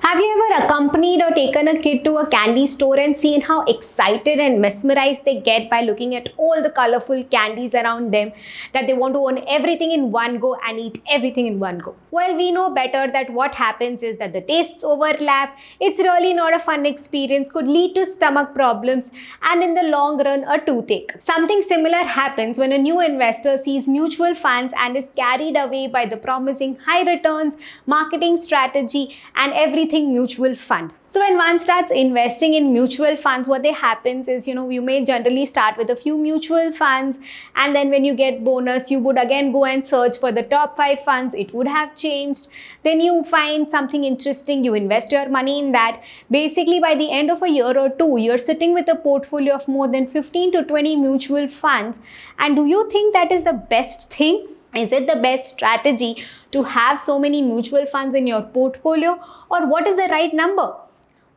Have you ever accompanied or taken a kid to a candy store and seen how excited and mesmerized they get by looking at all the colorful candies around them, that they want to own everything in one go and eat everything in one go? Well, we know better that what happens is that the tastes overlap. It's really not a fun experience, could lead to stomach problems and in the long run a toothache. Something similar happens when a new investor sees mutual funds and is carried away by the promising high returns, marketing strategy and everything mutual fund. So when one starts investing in mutual funds, what happens is, you may generally start with a few mutual funds, and then when you get bonus, you would again go and search for the top 5 funds. It would have changed. Then you find something interesting, you invest your money in that. Basically, by the end of a year or two, you're sitting with a portfolio of more than 15 to 20 mutual funds. And do you think that is the best thing? Is it the best strategy to have so many mutual funds in your portfolio, or what is the right number?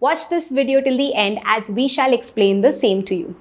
Watch this video till the end as we shall explain the same to you.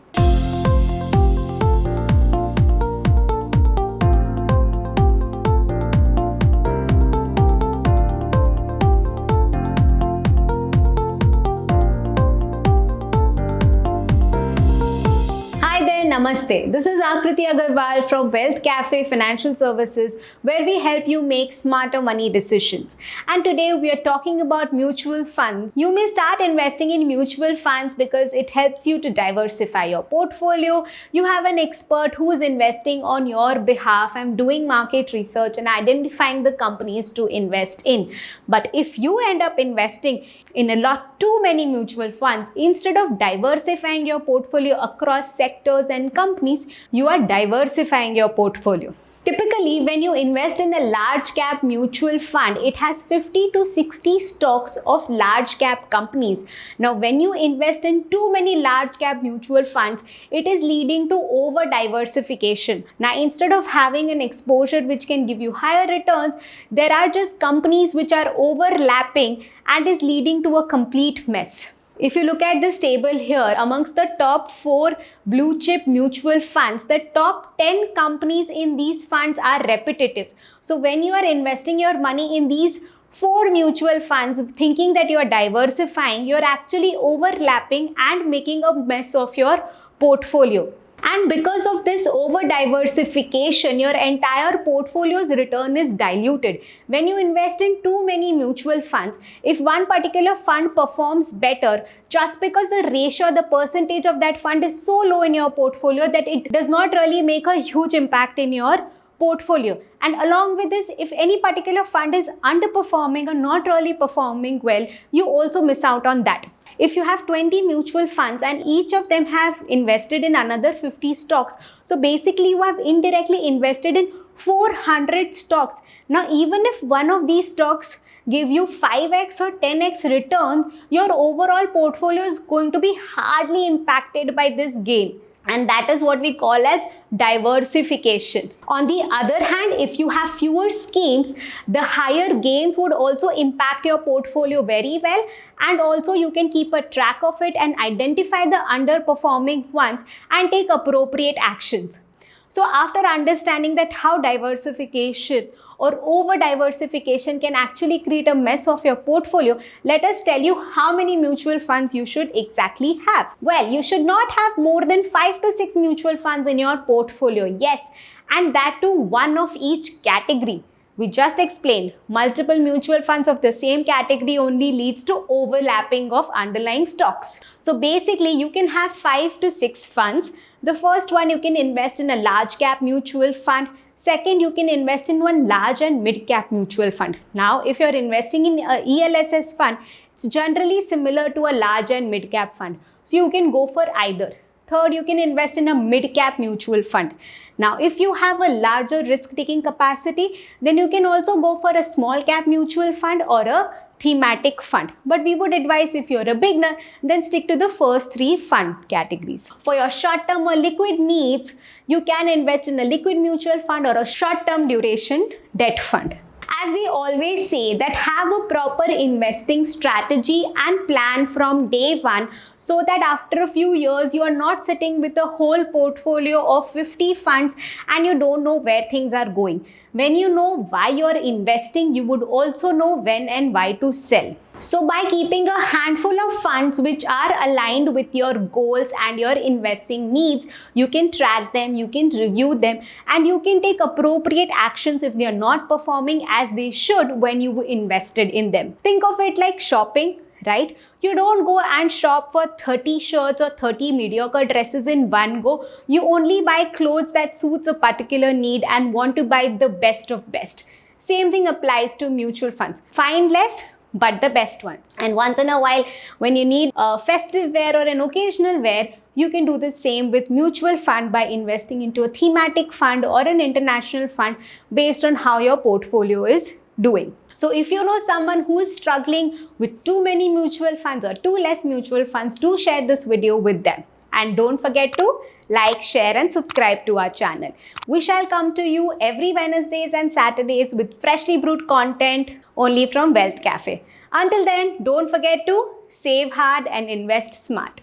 Namaste. This is Akriti Agarwal from Wealth Cafe Financial Services, where we help you make smarter money decisions. And today we are talking about mutual funds. You may start investing in mutual funds because it helps you to diversify your portfolio. You have an expert who is investing on your behalf and doing market research and identifying the companies to invest in. But if you end up investing in a lot too many mutual funds, instead of diversifying your portfolio across sectors and companies, you are diversifying your portfolio. Typically, when you invest in a large cap mutual fund, it has 50 to 60 stocks of large cap companies. Now, when you invest in too many large cap mutual funds, it is leading to over diversification. Now, instead of having an exposure which can give you higher returns, there are just companies which are overlapping and is leading to a complete mess. If you look at this table here, amongst the top 4 blue chip mutual funds, the top 10 companies in these funds are repetitive. So when you are investing your money in these 4 mutual funds, thinking that you are diversifying, you are actually overlapping and making a mess of your portfolio. And because of this over diversification, your entire portfolio's return is diluted. When you invest in too many mutual funds, if one particular fund performs better, just because the ratio, the percentage of that fund is so low in your portfolio that it does not really make a huge impact in your portfolio. And along with this, if any particular fund is underperforming or not really performing well, you also miss out on that. If you have 20 mutual funds and each of them have invested in another 50 stocks, so basically you have indirectly invested in 400 stocks. Now, even if one of these stocks give you 5x or 10x return, your overall portfolio is going to be hardly impacted by this gain. And that is what we call as diversification. On the other hand, if you have fewer schemes, the higher gains would also impact your portfolio very well, and also you can keep a track of it and identify the underperforming ones and take appropriate actions. So after understanding that how diversification or over diversification can actually create a mess of your portfolio, let us tell you how many mutual funds you should exactly have. Well, you should not have more than 5 to 6 mutual funds in your portfolio. Yes, and that too one of each category. We just explained, multiple mutual funds of the same category only leads to overlapping of underlying stocks. So basically, you can have 5 to 6 funds. The first one, you can invest in a large cap mutual fund. Second, you can invest in one large and mid cap mutual fund. Now, if you're investing in a ELSS fund, it's generally similar to a large and mid cap fund. So you can go for either. Third, you can invest in a mid-cap mutual fund. Now, if you have a larger risk-taking capacity, then you can also go for a small-cap mutual fund or a thematic fund. But we would advise, if you're a beginner, then stick to the first 3 fund categories. For your short-term or liquid needs, you can invest in a liquid mutual fund or a short-term duration debt fund. As we always say, that have a proper investing strategy and plan from day one, so that after a few years you are not sitting with a whole portfolio of 50 funds and you don't know where things are going. When you know why you are investing, you would also know when and why to sell. So by keeping a handful of funds which are aligned with your goals and your investing needs, you can track them, you can review them, and you can take appropriate actions if they are not performing as they should when you invested in them. Think of it like shopping, right? You don't go and shop for 30 shirts or 30 mediocre dresses in one go. You only buy clothes that suits a particular need and want to buy the best of best. Same thing applies to mutual funds. Find less, but the best ones. And once in a while, when you need a festive wear or an occasional wear, you can do the same with mutual fund by investing into a thematic fund or an international fund based on how your portfolio is doing. So if you know someone who is struggling with too many mutual funds or too less mutual funds, do share this video with them. And don't forget to like, share and subscribe to our channel. We shall come to you every Wednesdays and Saturdays with freshly brewed content only from Wealth Cafe. Until then, don't forget to save hard and invest smart.